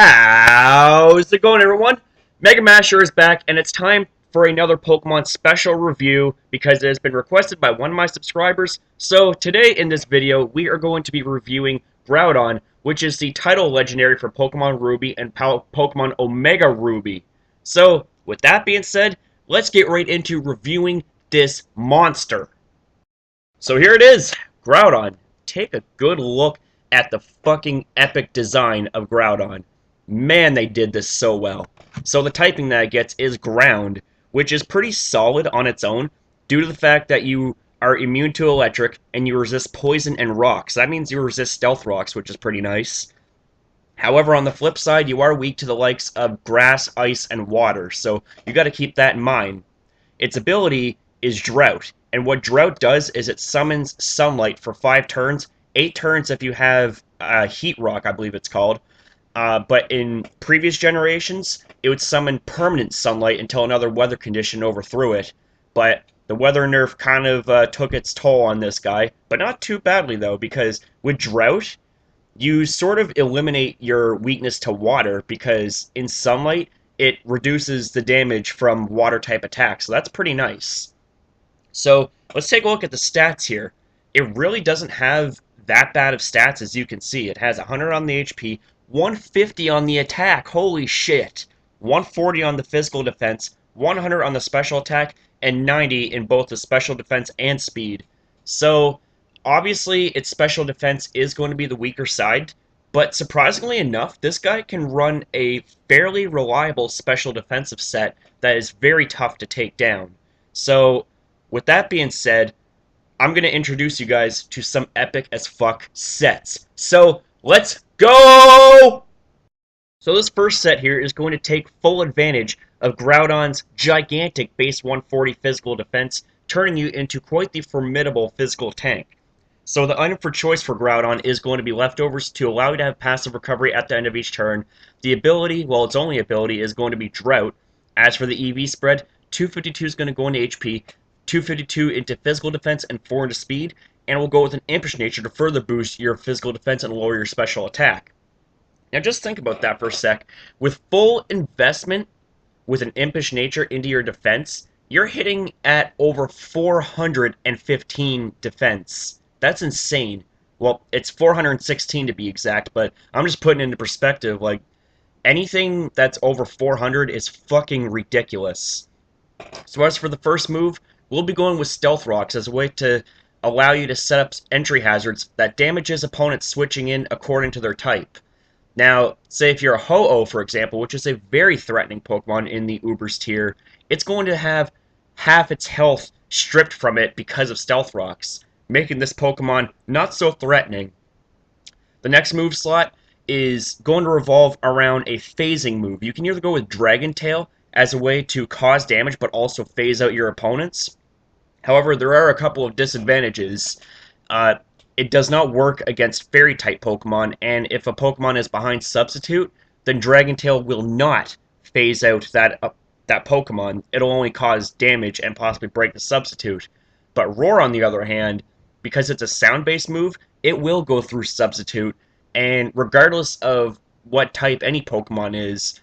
How's it going, everyone? Mega Masher is back, and it's time for another Pokemon special review because it has been requested by one of my subscribers. So today in this video, we are going to be reviewing Groudon, which is the title legendary for Pokemon Ruby and Pokemon Omega Ruby. So with that being said, let's get right into reviewing this monster. So here it is, Groudon. Take a good look at the fucking epic design of Groudon. Man, they did this so well. So the typing that it gets is Ground, which is pretty solid on its own due to the fact that you are immune to electric and you resist poison and rocks. That means you resist stealth rocks, which is pretty nice. However, on the flip side, you are weak to the likes of grass, ice, and water, so you got to keep that in mind. Its ability is Drought, and what Drought does is it summons sunlight for 5 turns, 8 turns if you have Heat Rock, I believe it's called. But in previous generations, it would summon permanent sunlight until another weather condition overthrew it. But the weather nerf kind of took its toll on this guy, but not too badly though, because with Drought, you sort of eliminate your weakness to water because in sunlight, it reduces the damage from water type attacks, so that's pretty nice. So let's take a look at the stats here. It really doesn't have that bad of stats as you can see. It has 100 on the HP, 150 on the attack, holy shit, 140 on the physical defense, 100 on the special attack, and 90 in both the special defense and speed. So obviously its special defense is going to be the weaker side, but surprisingly enough, this guy can run a fairly reliable special defensive set that is very tough to take down. So with that being said, I'm going to introduce you guys to some epic as fuck sets. So let's go! So this first set here is going to take full advantage of Groudon's gigantic base 140 physical defense, turning you into quite the formidable physical tank. So the item for choice for Groudon is going to be Leftovers to allow you to have passive recovery at the end of each turn. The ability, well, its only ability, is going to be Drought. As for the EV spread, 252 is going to go into HP, 252 into physical defense, and 4 into speed, and we'll go with an Impish Nature to further boost your physical defense and lower your special attack. Now just think about that for a sec. With full investment with an Impish Nature into your defense, you're hitting at over 415 defense. That's insane. Well, it's 416 to be exact, but I'm just putting it into perspective. Like, anything that's over 400 is fucking ridiculous. So as for the first move, we'll be going with Stealth Rocks as a way to allow you to set up entry hazards that damages opponents switching in according to their type. Now, say if you're a Ho-Oh, for example, which is a very threatening Pokemon in the Ubers tier, it's going to have half its health stripped from it because of Stealth Rocks, making this Pokemon not so threatening. The next move slot is going to revolve around a phasing move. You can either go with Dragon Tail as a way to cause damage but also phase out your opponents. However, there are a couple of disadvantages. It does not work against Fairy-type Pokemon, and if a Pokemon is behind Substitute, then Dragon Tail will not phase out that Pokemon. It'll only cause damage and possibly break the Substitute. But Roar, on the other hand, because it's a sound-based move, it will go through Substitute, and regardless of what type any Pokemon is,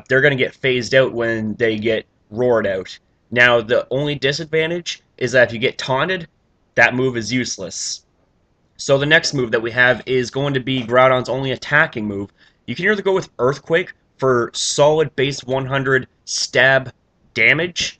they're going to get phased out when they get roared out. Now, the only disadvantage is that if you get taunted, that move is useless. So the next move that we have is going to be Groudon's only attacking move. You can either go with Earthquake for solid base 100 stab damage,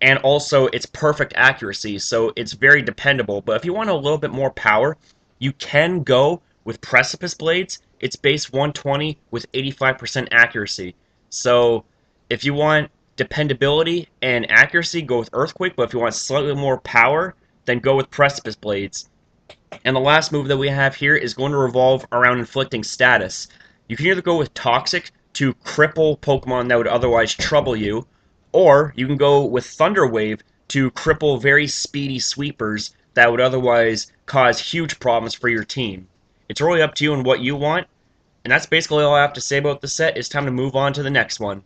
and also it's perfect accuracy, so it's very dependable. But if you want a little bit more power, you can go with Precipice Blades. It's base 120 with 85% accuracy. So if you want dependability and accuracy, go with Earthquake, but if you want slightly more power, then go with Precipice Blades. And the last move that we have here is going to revolve around inflicting status. You can either go with Toxic to cripple Pokemon that would otherwise trouble you, or you can go with Thunder Wave to cripple very speedy sweepers that would otherwise cause huge problems for your team. It's really up to you and what you want, and that's basically all I have to say about the set. It's time to move on to the next one.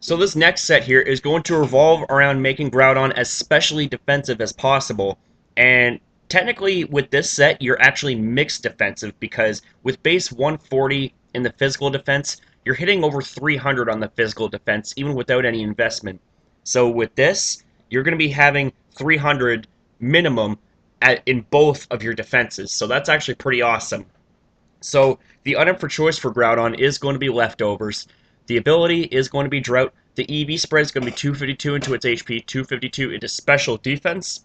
So this next set here is going to revolve around making Groudon as specially defensive as possible, and technically with this set you're actually mixed defensive because with base 140 in the physical defense, you're hitting over 300 on the physical defense, even without any investment. So with this, you're going to be having 300 minimum in both of your defenses. So that's actually pretty awesome. So the item for choice for Groudon is going to be Leftovers. The ability is going to be Drought. The EV spread is going to be 252 into its HP, 252 into Special Defense,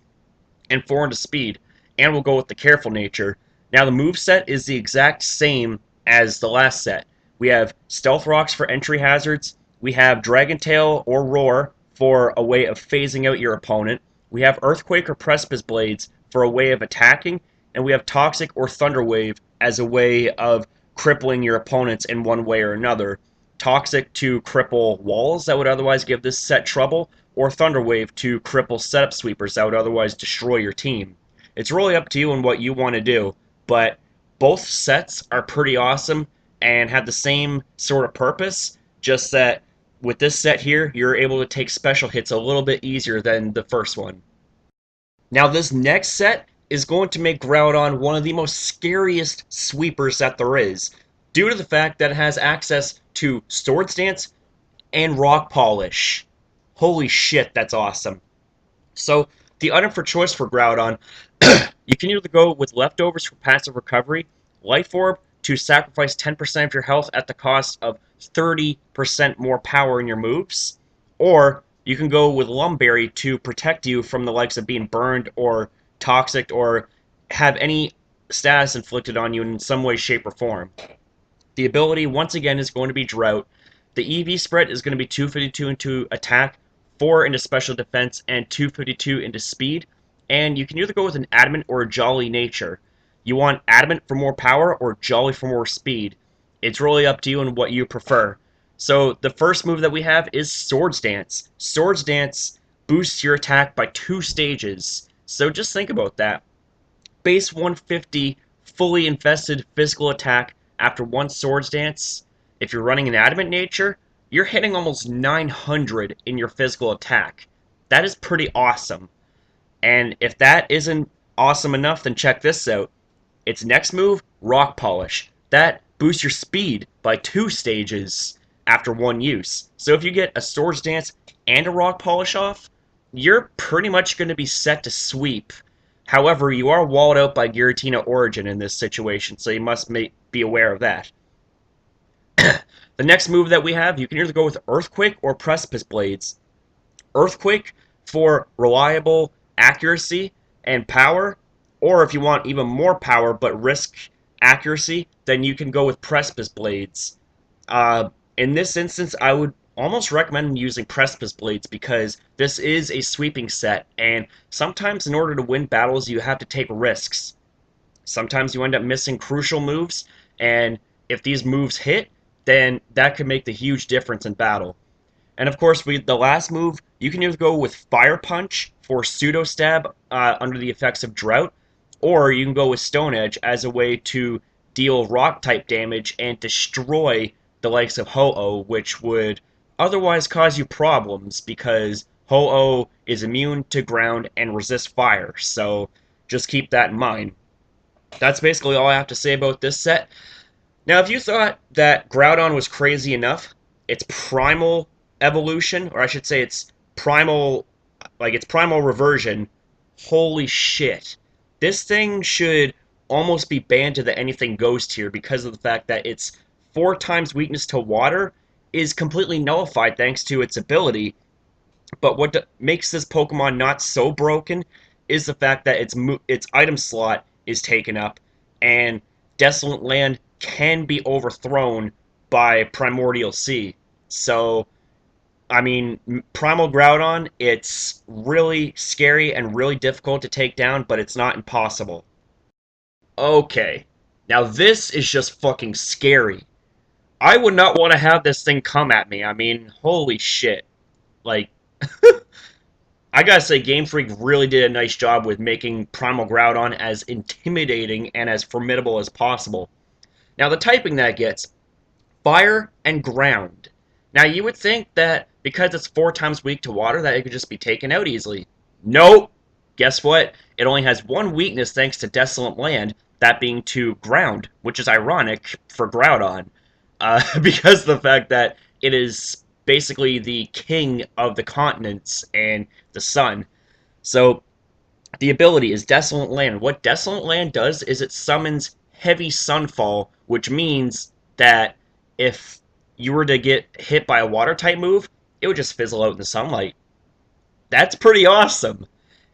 and 4 into Speed. And we'll go with the Careful Nature. Now the move set is the exact same as the last set. We have Stealth Rocks for entry hazards. We have Dragon Tail or Roar for a way of phasing out your opponent. We have Earthquake or Precipice Blades for a way of attacking. And we have Toxic or Thunder Wave as a way of crippling your opponents in one way or another. Toxic to cripple walls that would otherwise give this set trouble, or Thunder Wave to cripple setup sweepers that would otherwise destroy your team. It's really up to you and what you want to do, but both sets are pretty awesome and have the same sort of purpose, just that with this set here, you're able to take special hits a little bit easier than the first one. Now this next set is going to make Groudon one of the most scariest sweepers that there is, due to the fact that it has access to Swords Dance and Rock Polish. Holy shit, that's awesome. So, the item for choice for Groudon, you can either go with Leftovers for passive recovery, Life Orb to sacrifice 10% of your health at the cost of 30% more power in your moves, or you can go with Lumberry to protect you from the likes of being burned or toxic or have any status inflicted on you in some way, shape, or form. The ability, once again, is going to be Drought. The EV spread is going to be 252 into attack, 4 into special defense, and 252 into speed. And you can either go with an Adamant or a Jolly nature. You want Adamant for more power or Jolly for more speed. It's really up to you and what you prefer. So the first move that we have is Swords Dance. Swords Dance boosts your attack by 2 stages. So just think about that. Base 150 fully infested physical attack after 1 Swords Dance. If you're running an Adamant nature, you're hitting almost 900 in your physical attack. That is pretty awesome. And if that isn't awesome enough, then check this out. Its next move, Rock Polish. That boosts your speed by 2 stages after 1 use. So if you get a Swords Dance and a Rock Polish off, you're pretty much going to be set to sweep. However, you are walled out by Giratina Origin in this situation, so you must be aware of that. The next move that we have, you can either go with Earthquake or Precipice Blades. Earthquake for reliable accuracy and power, or if you want even more power but risk accuracy, then you can go with Precipice Blades. In this instance, I would almost recommend using Precipice Blades because this is a sweeping set, and sometimes in order to win battles you have to take risks. Sometimes you end up missing crucial moves, and if these moves hit, then that could make the huge difference in battle. And of course, the last move, you can either go with Fire Punch for Pseudo Stab under the effects of Drought, or you can go with Stone Edge as a way to deal Rock-type damage and destroy the likes of Ho-Oh, which would otherwise cause you problems because Ho-Oh is immune to ground and resists fire, so just keep that in mind. That's basically all I have to say about this set. Now, if you thought that Groudon was crazy enough, its Primal evolution, or I should say its Primal reversion, holy shit. This thing should almost be banned to the anything goes tier because of the fact that its 4 times weakness to water is completely nullified thanks to its ability. But what makes this Pokemon not so broken is the fact that its item slot is taken up, and Desolate Land can be overthrown by Primordial Sea. So, I mean, Primal Groudon, it's really scary and really difficult to take down, but it's not impossible. Okay, now this is just fucking scary. I would not want to have this thing come at me. I mean, holy shit. Like, I gotta say, Game Freak really did a nice job with making Primal Groudon as intimidating and as formidable as possible. Now, the typing that it gets, Fire and Ground. Now, you would think that because it's 4 times weak to water that it could just be taken out easily. Nope! Guess what? It only has 1 weakness thanks to Desolate Land, that being to Ground, which is ironic for Groudon. because of the fact that it is basically the king of the continents and the sun. So the ability is Desolate Land. What Desolate Land does is it summons heavy sunfall, which means that if you were to get hit by a water type move, it would just fizzle out in the sunlight. That's pretty awesome.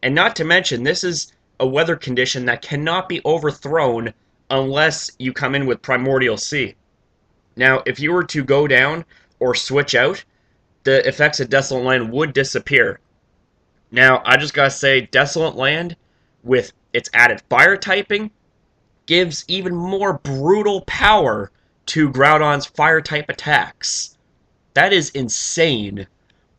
And not to mention, this is a weather condition that cannot be overthrown unless you come in with Primordial Sea. Now, if you were to go down or switch out, the effects of Desolate Land would disappear. Now, I just gotta say, Desolate Land, with its added fire typing, gives even more brutal power to Groudon's fire type attacks. That is insane.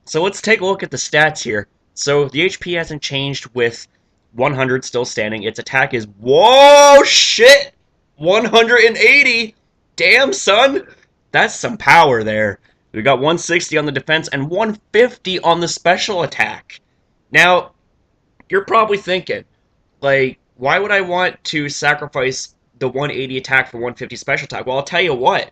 So let's take a look at the stats here. So the HP hasn't changed with 100 still standing. Its attack is, whoa, shit, 180. Damn, son. That's some power there. We got 160 on the defense and 150 on the special attack. Now, you're probably thinking, like, why would I want to sacrifice the 180 attack for 150 special attack? Well, I'll tell you what.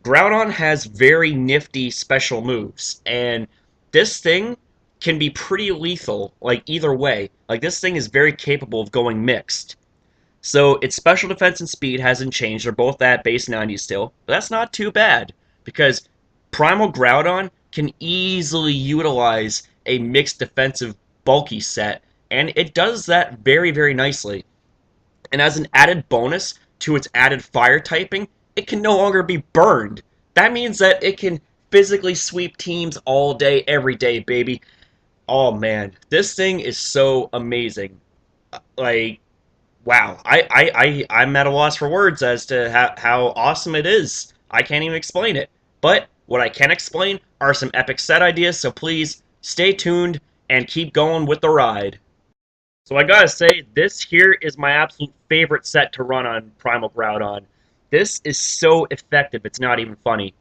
Groudon has very nifty special moves, and this thing can be pretty lethal, like, either way. Like, this thing is very capable of going mixed. So, its special defense and speed hasn't changed. They're both at base 90 still, but that's not too bad, because Primal Groudon can easily utilize a mixed defensive bulky set, and it does that very, very nicely. And as an added bonus to its added fire typing, it can no longer be burned. That means that it can physically sweep teams all day, every day, baby. Oh man, this thing is so amazing. Like, wow. I'm at a loss for words as to how awesome it is. I can't even explain it. But what I can explain are some epic set ideas, so please stay tuned and keep going with the ride. So I gotta say, this here is my absolute favorite set to run on Primal Groudon. This is so effective, it's not even funny.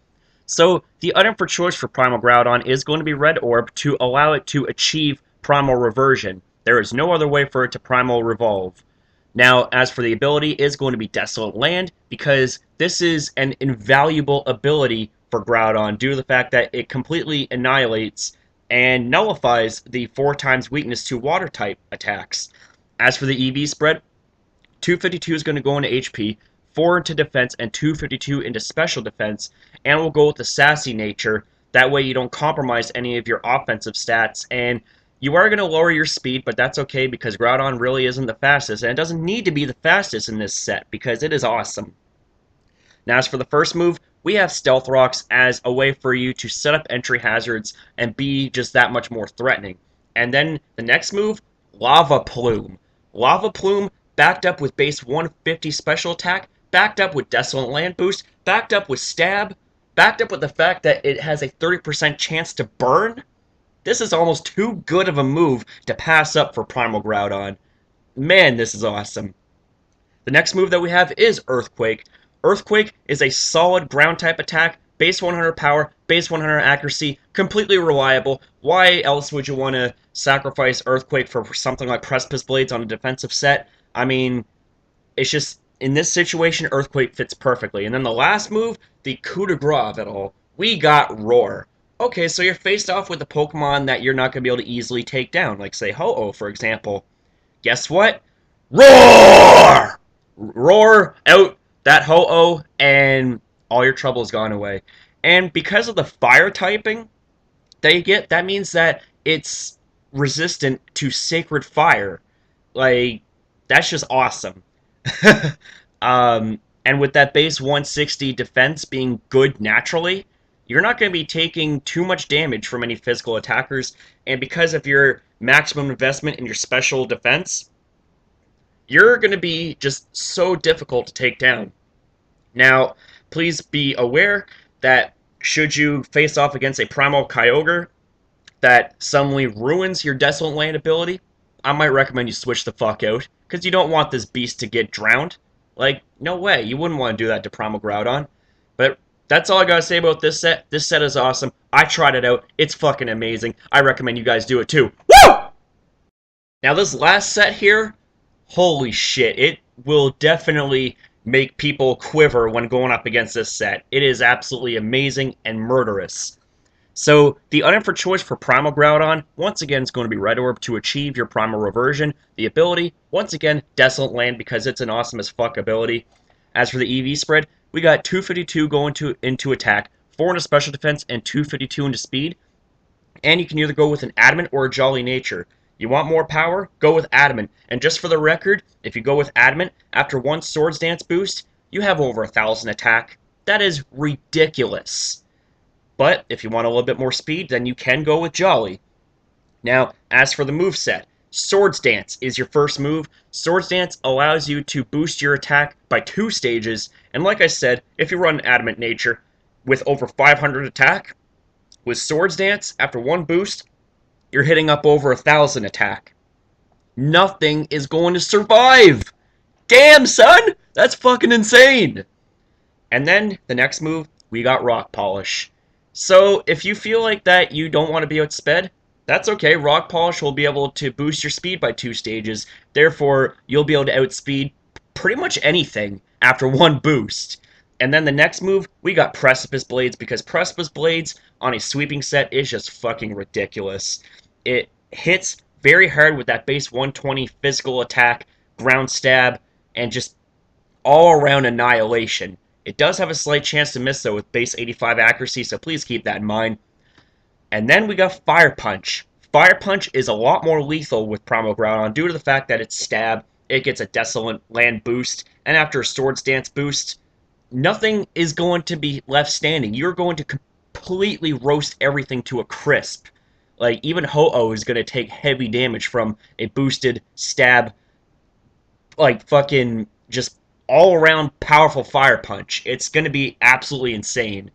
So the item for choice for Primal Groudon is going to be Red Orb to allow it to achieve Primal Reversion. There is no other way for it to Primal Revolve. Now, as for the ability, it is going to be Desolate Land, because this is an invaluable ability for Groudon due to the fact that it completely annihilates and nullifies the 4 times weakness to water type attacks. As for the EV spread, 252 is going to go into HP, 4 into defense, and 252 into special defense, and we'll go with the sassy nature. That way you don't compromise any of your offensive stats, and you are going to lower your speed, but that's okay because Groudon really isn't the fastest, and it doesn't need to be the fastest in this set because it is awesome. Now, as for the first move, we have Stealth Rocks as a way for you to set up entry hazards and be just that much more threatening. And then the next move, Lava Plume. Lava Plume backed up with base 150 special attack, backed up with Desolate Land boost, backed up with Stab, backed up with the fact that it has a 30% chance to burn. This is almost too good of a move to pass up for Primal Groudon. Man, this is awesome. The next move that we have is Earthquake. Earthquake is a solid ground type attack, base 100 power, base 100 accuracy, completely reliable. Why else would you want to sacrifice Earthquake for something like Precipice Blades on a defensive set? I mean, it's just, in this situation, Earthquake fits perfectly. And then the last move, the coup de grace of it all, we got Roar. Okay, so you're faced off with a Pokemon that you're not going to be able to easily take down, like, say, Ho-Oh, for example. Guess what? Roar! Roar out that Ho-Oh, and all your trouble has gone away. And because of the fire typing that you get, that means that it's resistant to Sacred Fire. Like, that's just awesome. And with that base 160 defense being good naturally, you're not going to be taking too much damage from any physical attackers, and because of your maximum investment in your special defense, you're going to be just so difficult to take down. Now, please be aware that should you face off against a Primal Kyogre that suddenly ruins your Desolate Land ability, I might recommend you switch the fuck out, because you don't want this beast to get drowned. Like, no way, you wouldn't want to do that to Primal Groudon. But that's all I gotta say about this set. This set is awesome. I tried it out. It's fucking amazing. I recommend you guys do it too. Woo! Now this last set here, holy shit, it will definitely make people quiver when going up against this set. It is absolutely amazing and murderous. So the item for choice for Primal Groudon, once again, is going to be Red Orb to achieve your Primal Reversion. The ability, once again, Desolate Land because it's an awesome as fuck ability. As for the EV spread, we got 252 going into attack, 4 into special defense, and 252 into speed. And you can either go with an Adamant or a Jolly Nature. You want more power? Go with Adamant. And just for the record, if you go with Adamant, after one Swords Dance boost, you have over 1,000 attack. That is ridiculous. But if you want a little bit more speed, then you can go with Jolly. Now, as for the moveset, Swords Dance is your first move. Swords Dance allows you to boost your attack by 2 stages, and like I said, if you run Adamant Nature with over 500 attack, with Swords Dance, after one boost, you're hitting up over 1,000 attack. Nothing is going to survive! Damn, son! That's fucking insane! And then, the next move, we got Rock Polish. So, if you feel like that you don't want to be outsped, that's okay. Rock Polish will be able to boost your speed by 2 stages. Therefore, you'll be able to outspeed pretty much anything after one boost. And then the next move, we got Precipice Blades, because Precipice Blades on a sweeping set is just fucking ridiculous. It hits very hard with that base 120 physical attack, ground stab, and just all-around annihilation. It does have a slight chance to miss, though, with base 85 accuracy, so please keep that in mind. And then we got Fire Punch. Fire Punch is a lot more lethal with Primal Groudon due to the fact that it's stab, it gets a Desolate Land boost, and after a Swords Dance boost, nothing is going to be left standing. You're going to completely roast everything to a crisp. Like, even Ho-Oh is going to take heavy damage from a boosted stab, like, fucking just all-around powerful Fire Punch. It's going to be absolutely insane.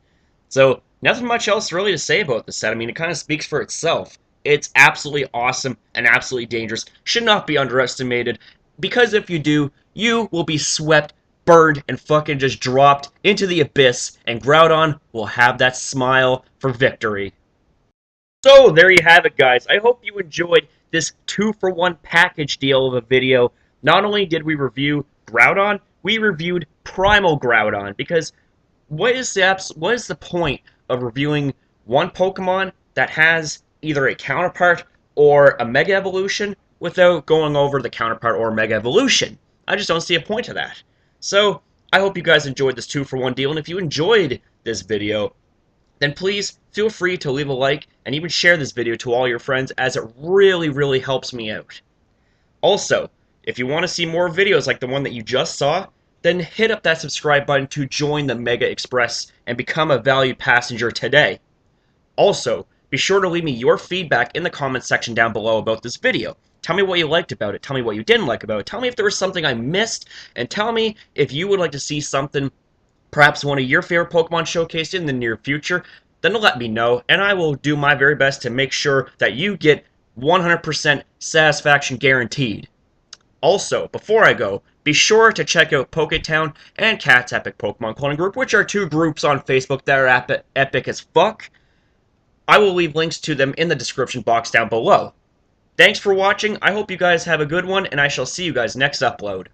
So, nothing much else really to say about this set. I mean, it kind of speaks for itself. It's absolutely awesome and absolutely dangerous. Should not be underestimated, because if you do, you will be swept, burned, and fucking just dropped into the abyss, and Groudon will have that smile for victory. So, there you have it, guys. I hope you enjoyed this 2-for-1 package deal of a video. Not only did we review Groudon, we reviewed Primal Groudon, because what is the point of reviewing one Pokemon that has either a counterpart or a Mega Evolution without going over the counterpart or Mega Evolution? I just don't see a point to that. So, I hope you guys enjoyed this 2-for-1 deal, and if you enjoyed this video, then please feel free to leave a like and even share this video to all your friends, as it really, really helps me out. Also, if you want to see more videos like the one that you just saw, then hit up that subscribe button to join the Mega Express and become a valued passenger today. Also, be sure to leave me your feedback in the comments section down below about this video. Tell me what you liked about it, tell me what you didn't like about it, tell me if there was something I missed, and tell me if you would like to see something, perhaps one of your favorite Pokemon showcased in the near future. Then let me know, and I will do my very best to make sure that you get 100% satisfaction guaranteed. Also, before I go, be sure to check out Poketown and Cat's Epic Pokemon Cloning Group, which are 2 groups on Facebook that are epic as fuck. I will leave links to them in the description box down below. Thanks for watching, I hope you guys have a good one, and I shall see you guys next upload.